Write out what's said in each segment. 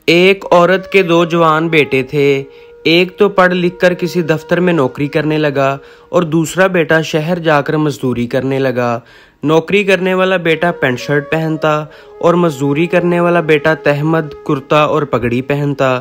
एक औरत के दो जवान बेटे थे। एक तो पढ़ लिख कर किसी दफ्तर में नौकरी करने लगा और दूसरा बेटा शहर जाकर मजदूरी करने लगा। नौकरी करने वाला बेटा पैंट शर्ट पहनता और मजदूरी करने वाला बेटा तहमद, कुर्ता और पगड़ी पहनता।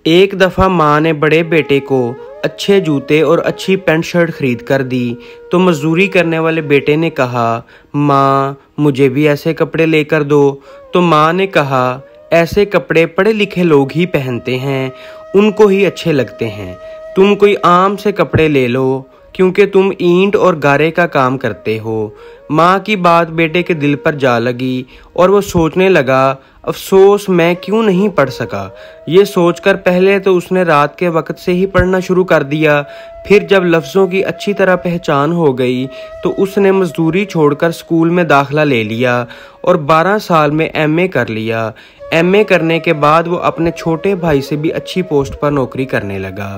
एक दफ़ा माँ ने बड़े बेटे को अच्छे जूते और अच्छी पैंट शर्ट खरीद कर दी तो मजदूरी करने वाले बेटे ने कहा, माँ मुझे भी ऐसे कपड़े लेकर दो। तो माँ ने कहा, ऐसे कपड़े पढ़े लिखे लोग ही पहनते हैं, उनको ही अच्छे लगते हैं। तुम कोई आम से कपड़े ले लो क्योंकि तुम ईंट और गारे का काम करते हो। माँ की बात बेटे के दिल पर जा लगी और वो सोचने लगा, अफसोस मैं क्यों नहीं पढ़ सका। ये सोचकर पहले तो उसने रात के वक्त से ही पढ़ना शुरू कर दिया। फिर जब लफ्ज़ों की अच्छी तरह पहचान हो गई तो उसने मजदूरी छोड़कर स्कूल में दाखिला ले लिया और 12 साल में एमए कर लिया। एमए करने के बाद वो अपने छोटे भाई से भी अच्छी पोस्ट पर नौकरी करने लगा।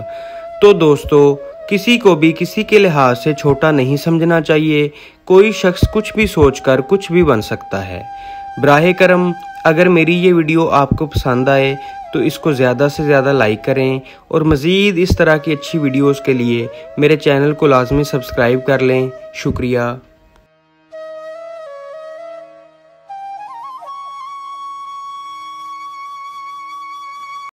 तो दोस्तों, किसी को भी किसी के लिहाज से छोटा नहीं समझना चाहिए। कोई शख्स कुछ भी सोचकर कुछ भी बन सकता है। बराहे करम, अगर मेरी ये वीडियो आपको पसंद आए तो इसको ज़्यादा से ज़्यादा लाइक करें और मज़ीद इस तरह की अच्छी वीडियोस के लिए मेरे चैनल को लाजमी सब्सक्राइब कर लें। शुक्रिया।